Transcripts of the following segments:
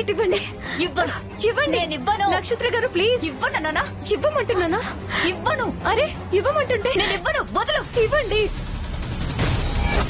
ఇవ్వండి. ఇవ్వండి. నేను ఇవ్వను. నక్షత్ర గారు ప్లీజ్ ఇవ్వను నాన్న. ఇవ్వమంటున్నానా? ఇవ్వను. అరే ఇవ్వమంటుంటే నేను ఇవ్వను. వదులు. ఇవ్వండి.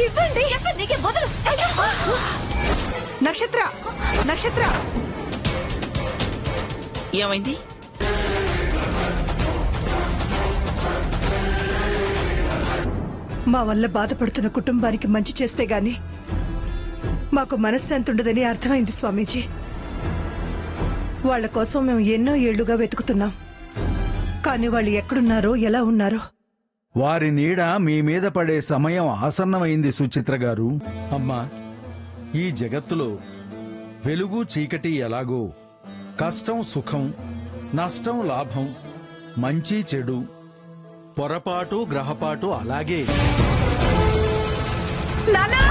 ఇవ్వండి. చెప్పండి నీకే వదులు. నక్షత్ర నక్షత్ర ఏమైంది? మా వల్ల బాధపడుతున్న కుటుంబానికి మంచి చేస్తే గాని మాకు మనశ్శాంతి ఉండదని అర్థమైంది స్వామీజీ. వాళ్ల కోసం మేము ఎన్నో ఏళ్లుగా వెతుకుతున్నాం. కానీ వాళ్ళు ఎక్కడున్నారో ఎలా ఉన్నారో. వారి నీడ మీ మీద పడే సమయం ఆసన్నమైంది సుచిత్ర గారు. అమ్మా, ఈ జగత్తులో వెలుగు చీకటి ఎలాగో, కష్టం సుఖం, నష్టం లాభం, మంచి చెడు, పొరపాటు గ్రహపాటు అలాగే. నానా!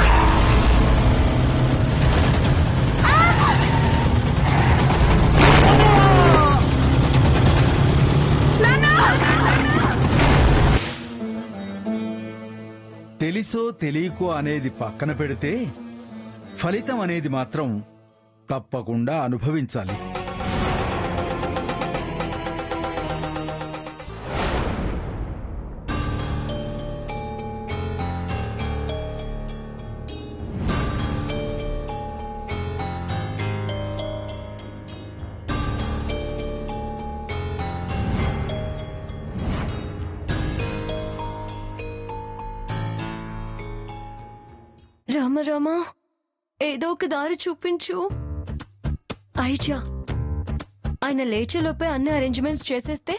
తెలిసో తెలియకో అనేది పక్కన పెడితే ఫలితం అనేది మాత్రం తప్పకుండా అనుభవించాలి. రామరామా ఏదో ఒక దారి చూపించు. ఐజా ఆయన లేచేలోపే అన్ని అరేంజ్మెంట్స్ చేసేస్తే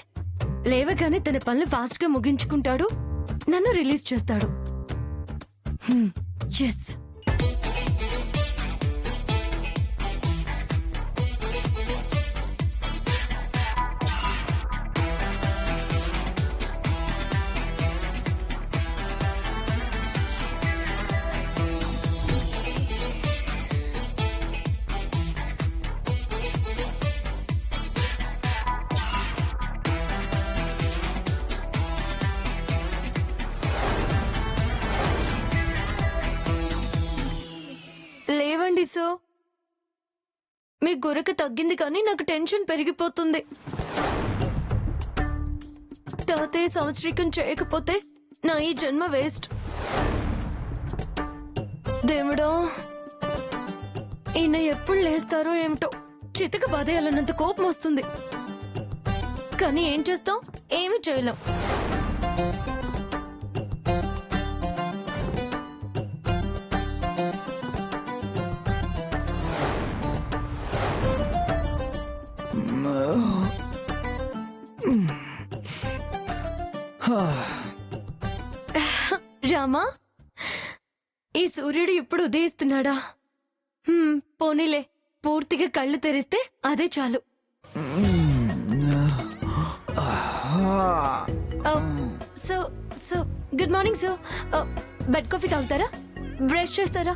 లేవగానే తన పనులు ఫాస్ట్ గా ముగించుకుంటాడు, నన్ను రిలీజ్ చేస్తాడు. ఎస్. లేవండి సో. మీ గురక తగ్గింది కానీ నాకు టెన్షన్ పెరిగిపోతుంది. తాతయ్య సంవత్సరీకం చేయకపోతే నా ఈ జన్మ వేస్ట్. దేవుడా, ఈయన ఎప్పుడు లేస్తారో ఏమిటో. చితక బాధేయాలన్నంత కోపం వస్తుంది. కానీ ఏం చేస్తాం, ఏమి చేయలేం. రామా, ఈ సూర్యుడు ఇప్పుడు ఉదయిస్తున్నాడా? పోనీలే, పూర్తిగా కళ్ళు తెరిస్తే అదే చాలు. So so good morning sir. Bed coffee తాగుతారా? బ్రష్ చేస్తారా?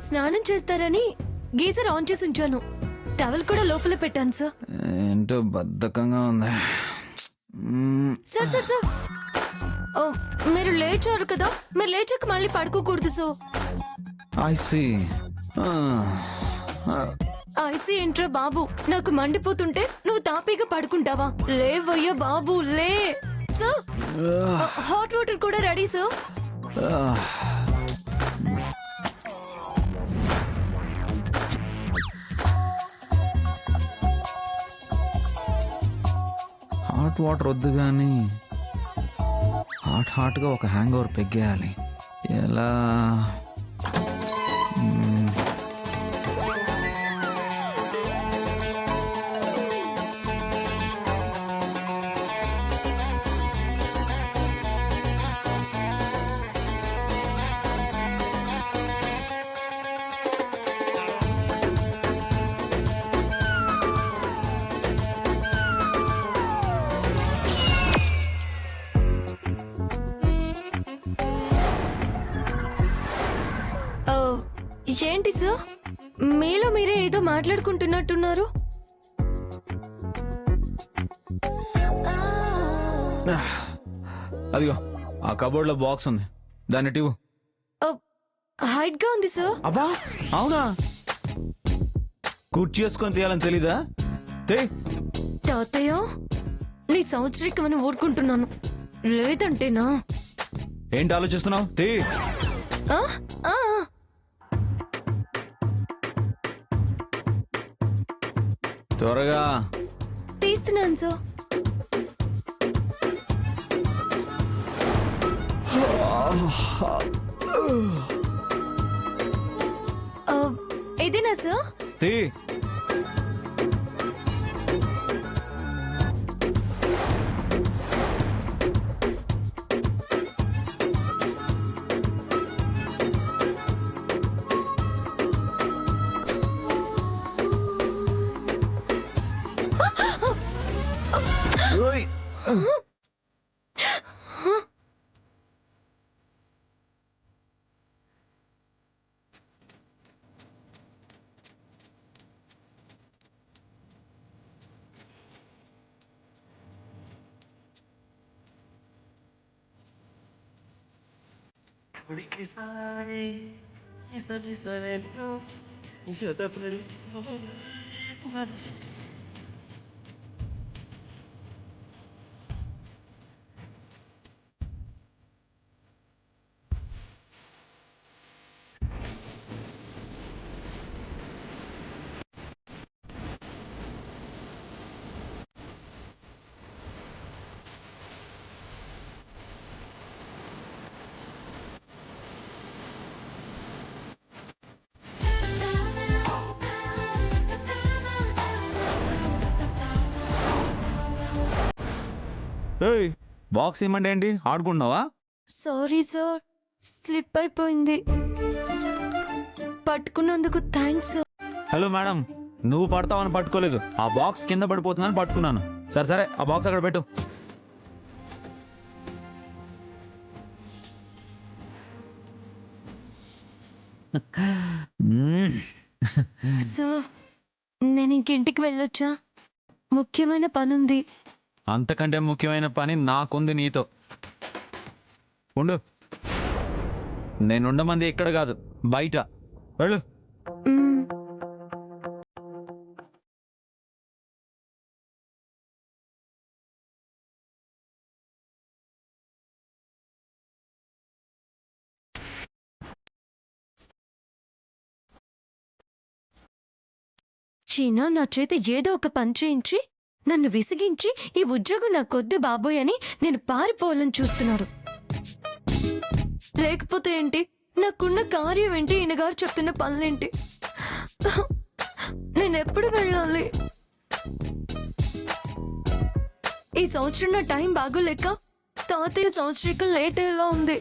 స్నానం చేస్తారని గీజర్ ఆన్ చేసి ఉంచాను. టవల్ కూడా లోపల పెట్టాను సార్. ఏంటో బద్ధకంగా ఉంది. సార్ సార్ సార్, మీరు లేచారు కదా, మీరు లేచాక మళ్ళీ పడుకోకూడదు సో. ఐసీ ఏంట్రా బాబు, నాకు మండిపోతుంటే నువ్వు తాపీగా పడుకుంటావా? లేవయ్యా బాబు లే. సార్, హాట్ వాటర్ కూడా రెడీ సార్. హాట్ వాటర్ వద్దు కానీ హాట్ గా ఒక హ్యాంగ్ ఓవర్ పెగ్గేయాలి. ఎలా? ఏంటి సార్, మీలో మీరే ఏదో మాట్లాడుకుంటున్నట్టున్నారు? అదిగో ఆ కబోర్డ్ లో బాక్స్ ఉంది, దాన్ని టివ్. హైట్ గా ఉంది సార్. అబ్బా అవునా? కుర్చీ చేసుకొని తీయాలని తెలీదా? తే. తాతయ్య నీ సంవత్సరికమని ఊరుకుంటున్నాను, లేదంటేనా? ఏంటి ఆలోచిస్తున్నావు? తే. ఆ? ఆ. త్వరగా. తీస్తున్నాను సార్. ఇదేనా సార్? తే. ఓయ్. थोड़ी किसानी किसानी सरे लो इशता पर बरस ఏయ్, బాక్స్ ఇమ్మంటే ఏంటి? ఆడుకుంటున్నావా? సారీ సార్, స్లిప్ అయిపోయింది. పట్టుకున్నందుకు థ్యాంక్స్ సార్. హలో మేడం, నువ్వు పడతావని పట్టుకోలేదు, ఆ బాక్స్ కింద పడిపోతుందని పట్టుకున్నాను. సరే సరే, ఆ బాక్స్ అక్కడ పెట్టు. సార్ నేను ఇంటికి వెళ్ళొచ్చా? ముఖ్యమైన పని ఉంది. అంతకంటే ముఖ్యమైన పని నాకుంది నీతో. ఉండు, నేనుండమంది ఇక్కడ కాదు, బయట. వెళ్ళు. మ్మ్. చీనా నా చేత ఏదో ఒక పని చేయించి నన్ను విసిగించి ఈ ఉద్యోగం నాకొద్దు బాబోయ్ అని నేను పారిపోవాలని చూస్తున్నాడు. లేకపోతే ఏంటి, నాకున్న కార్యం ఏంటి, ఈయన గారు చెప్తున్న పనులేంటి? నేను ఎప్పుడు వెళ్ళాలి? ఈ సంవత్సరం నా టైం బాగోలేక తాతయ్య సంవత్సరికం లేట్ అయ్యేలా ఉంది.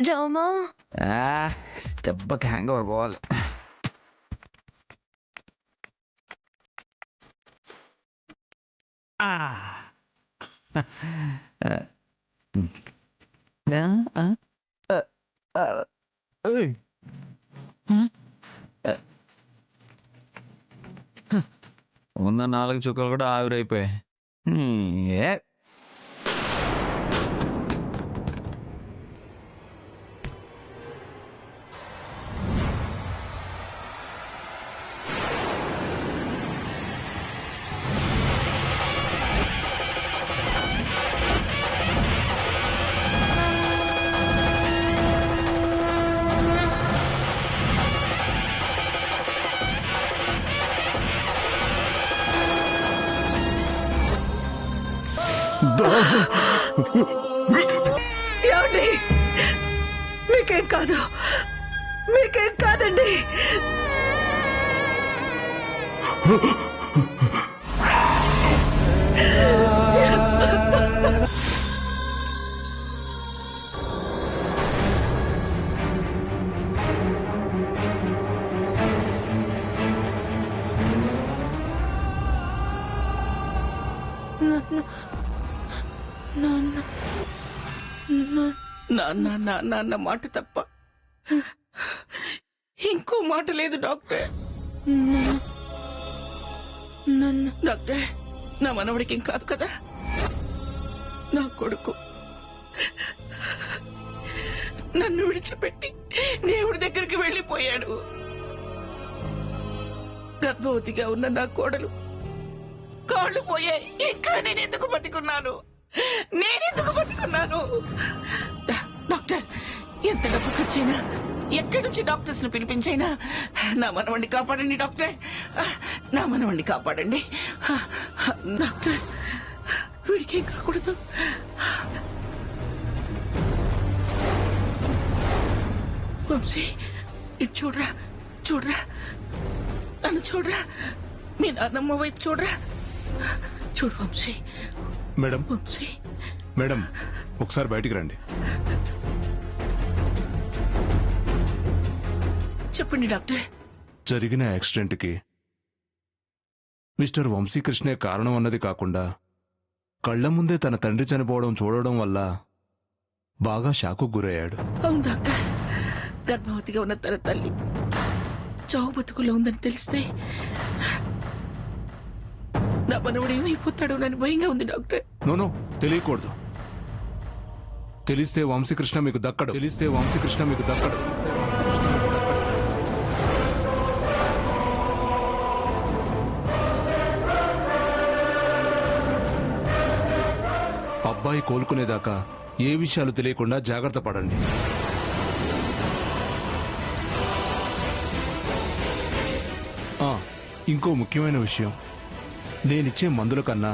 రామా, దెబ్బకి హ్యాంగ్ ఓవర్ పోవాలి. ఉన్న 4 చుక్కలు కూడా ఆవిరైపోయాయి. ఏ ఏమండి? మీకేం కాదు, మీకేం కాదండి. నాన్న మాట తప్ప ఇంకో మాట లేదు డాక్టర్. డాక్టర్, నా మనవడికి ఏం కాదు కదా? నా కొడుకు నన్ను విడిచిపెట్టి దేవుడి దగ్గరికి వెళ్ళిపోయాడు. గర్భవతిగా ఉన్న నా కోడలు కాళ్ళు పోయాయి. ఇంకా నేనెందుకు బతికున్నాను? డాక్టర్, ఎంత డబ్బు ఖర్చైనా, ఎక్కడి నుంచి డాక్టర్స్ ను పిలిపించైనా నా మనవణ్ణి కాపాడండి డాక్టర్. నా మనవణ్ణి కాపాడండి డాక్టర్. వీడికి ఏం కాకూడదు. వంశీ, ఇటు చూడరా, నన్ను చూడరా, మీ నాన్నమ్మ వైపు చూడరా. చూడు వంశీ. మేడం వంశీ, మేడం ఒకసారి బయటికి రండి. చెప్పండి డాక్టర్. జరిగిన యాక్సిడెంట్కి మిస్టర్ వంశీకృష్ణే కారణం అన్నది కాకుండా కళ్ల ముందే తన తండ్రి చనిపోవడం చూడడం వల్ల బాగా షాకు గురయ్యాడు. అవును డాక్టర్, గర్భవతిగా ఉన్న తన తల్లి చావు బతుకులో ఉందని తెలిస్తే నా మనవడు ఏమైపోతాడో నన్ను భయంగా ఉంది డాక్టర్. నోనో, తెలియకూడదు. తెలిస్తే వంశీకృష్ణ మీకు దక్కడు. అబ్బాయి కోలుకునేదాకా ఏ విషయాలు తెలియకుండా జాగ్రత్త పడండి. ఇంకో ముఖ్యమైన విషయం, నేనిచ్చే మందుల కన్నా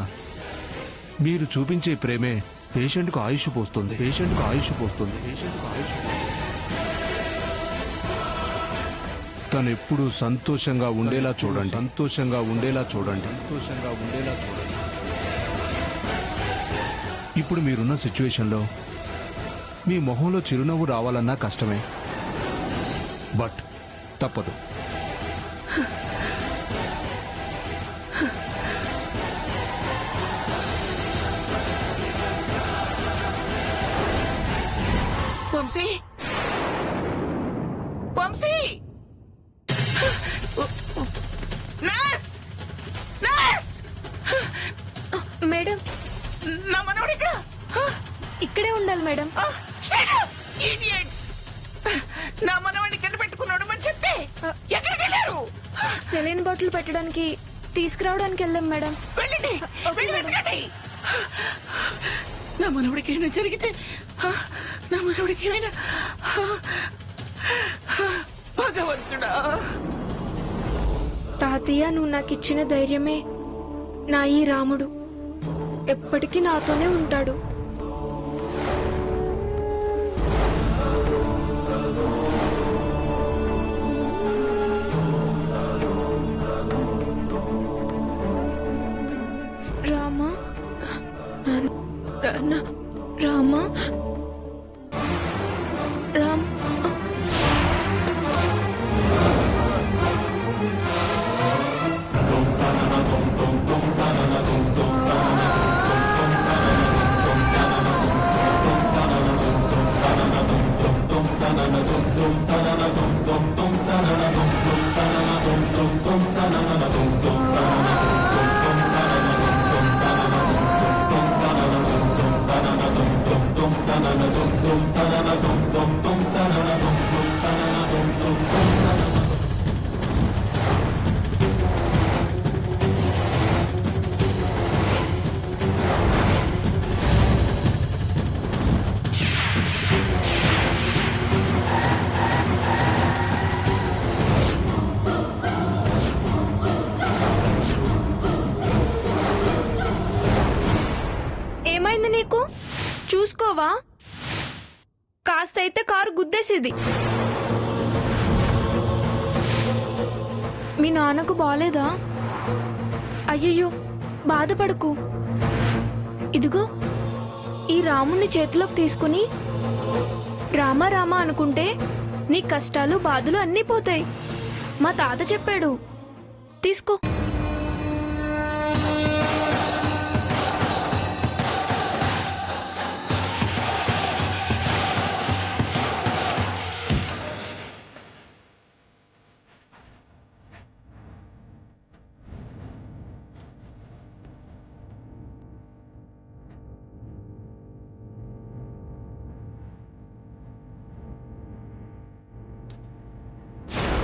మీరు చూపించే ప్రేమే పేషెంట్కు ఆయుష్ పోస్తుంది. తను ఎప్పుడూ సంతోషంగా ఉండేలా చూడండి. ఇప్పుడు మీరున్న సిచ్యువేషన్లో మీ మొహంలో చిరునవ్వు రావాలన్నా కష్టమే. బట్ తప్పదు. వంశీ, నర్స్, మేడం, నా మనవడు ఇక్కడ. ఇక్కడే ఉండాలి మేడం. నా మనవాడిని కనిపెట్టుకున్నాడు అని చెప్తే ఎక్కడికి వెళ్ళారు? సెలైన్ బాటిల్ పెట్టడానికి తీసుకురావడానికి వెళ్ళాం మేడం. వెళ్ళండి, వెళ్ళి వెతకండి. నా మనవడికి ఏమైనా జరిగితే, నా మనవడికి ఏమైనా, భగవంతుడా. తాతయ్య, నువ్వు నాకు ఇచ్చిన ధైర్యమే నా ఈ రాముడు. ఎప్పటికీ నాతోనే ఉంటాడు. రామా, రామా, రామ్. ఏమైంది నీకు? చూసుకోవా? కాస్త అయితే కారు గుద్దేసేది. మీ నాన్నకు బాలేదా? అయ్యయ్యో, బాధపడకు. ఇదిగో ఈ రాముణ్ణి చేతిలోకి తీసుకుని రామ రామ అనుకుంటే నీ కష్టాలు బాధలు అన్నీ పోతాయి. మా తాత చెప్పాడు. తీసుకో.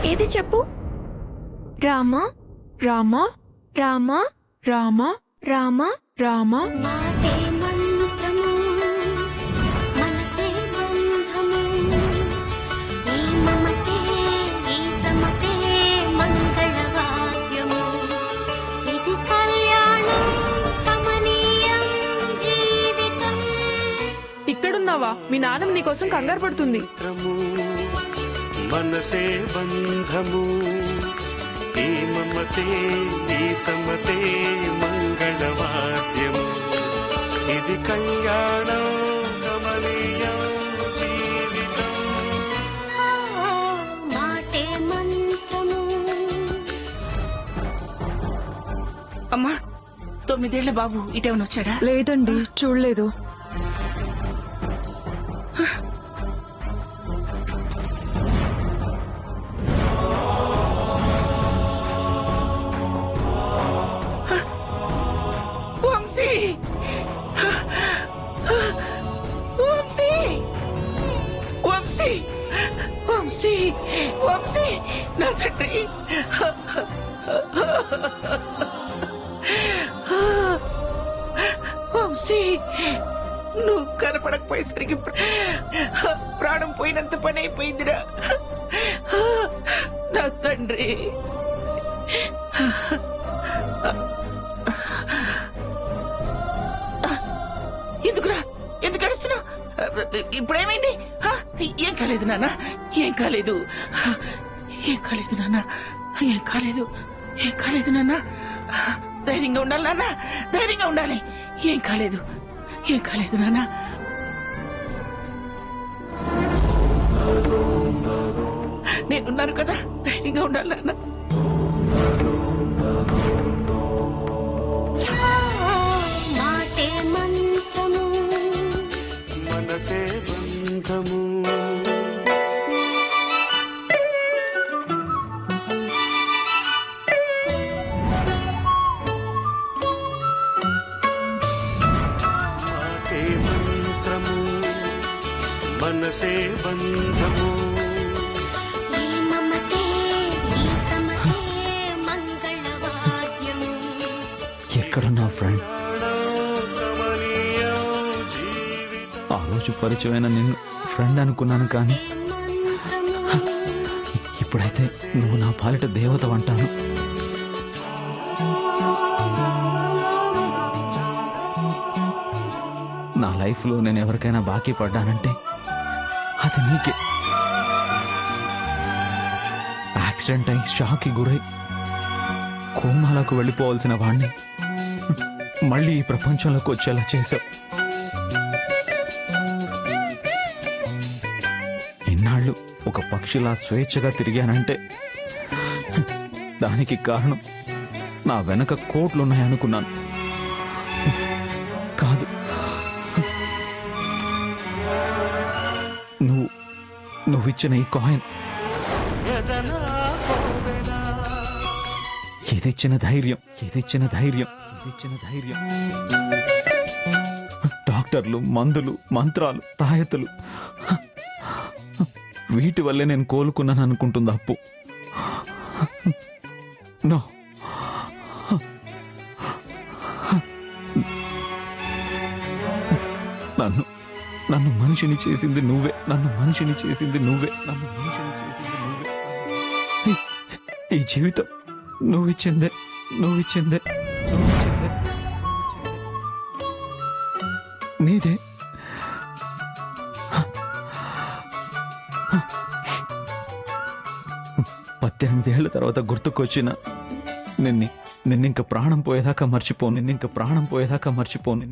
ఏది చెప్పు. రామా, రామా రామా రామా రామా రామా మాటే మంత్రము మనసే బంధము ఈ మమతే ఈ సమతే మంగళవాద్యము ఇది కళ్యాణం కమనీయం జీవితం. ఇక్కడున్నావా? మీ నాన్నమ్మ నీకోసం కంగారు పడుతుంది. మనసే బంధము ఈ మమతే ఈ సమతే మంగళవాద్యము ఇది కళ్యాణం కమనీయం జీవితం. మాటే మంత్రము. అమ్మా 9 ఏళ్ల బాబు ఇటేమని వచ్చాడా? లేదండి, చూడలేదు. వంశీ వంశీ వంశీ వంశీ వంశీ నా తండ్రి వంశీ నువ్వు కనపడకపోయేసరికి ప్రాణం పోయినంత పని అయిపోయిందిరా నా తండ్రి. ఎందుకురా ఎందుకు అడుస్తున్నావు? ఇప్పుడేమైంది? ఏం కాలేదు నాన్న, ఏం కాలేదు, ఏం కాలేదు నాన్న, ఏం కాలేదు, ఏం కాలేదు నాన్న. ధైర్యంగా ఉండాలి నాన్న, ధైర్యంగా ఉండాలి. ఏం కాలేదు, ఏం కాలేదు నాన్న. నేనున్నాను కదా, ధైర్యంగా ఉండాలి నాన్న. మాటే మంత్రము మనసే బంధము మాటే మంత్రము మనసే బంధము ఈ మమతే ఈ సమతే మంగళవాద్యము. ఎక్కడున్నా ఫ్రెండ్? కమనీయం జీవితం. ఆ రోజు పరిచయమైన నిన్ను ఫ్రెండ్ అనుకున్నాను, కానీ ఇప్పుడైతే నువ్వు నా పాలిట దేవత అంటాను. నా లైఫ్లో నేను ఎవరికైనా బాకీ పడ్డానంటే అది నీకే. యాక్సిడెంట్ అయి షాక్కి గురై కోమాలకు వెళ్ళిపోవాల్సిన వాణ్ణి మళ్ళీ ఈ ప్రపంచంలోకి వచ్చేలా చేశావు. ఇన్నాళ్ళు ఒక పక్షిలా స్వేచ్ఛగా తిరిగానంటే దానికి కారణం నా వెనక కోట్లున్నాయనుకున్నాను. కాదు, నువ్విచ్చిన ఈ కాయిన్, ఇదిచ్చిన ధైర్యం, ఇదిచ్చిన ధైర్యం, ఇదిచ్చిన ధైర్యం. డాక్టర్లు, మందులు, మంత్రాలు, తాయెత్తులు, వీటి వల్లే నేను కోలుకున్నాను అనుకుంటుంది అప్పు. నో, నన్ను మనిషిని చేసింది నువ్వే, నన్ను మనిషిని చేసింది నువ్వే, నన్ను మనిషిని చేసింది నువ్వే. ఈ జీవితం నువ్విచ్చిందే, నువ్విచ్చిందే, నువ్విచ్చిందే, నీదే. 18 ఏళ్ల తర్వాత గుర్తుకొచ్చిన నిన్నింక ప్రాణం పోయేదాకా మర్చిపోను, నిన్నింక ప్రాణం పోయేదాకా మర్చిపోను.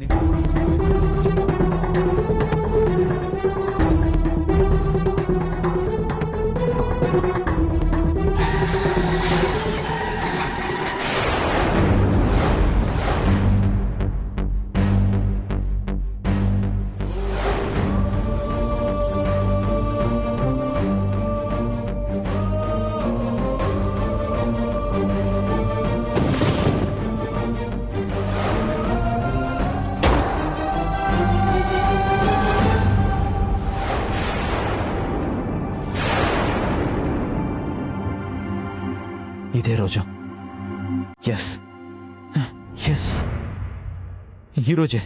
ఇదే రోజు ఎస్ ఎస్ ఈరోజే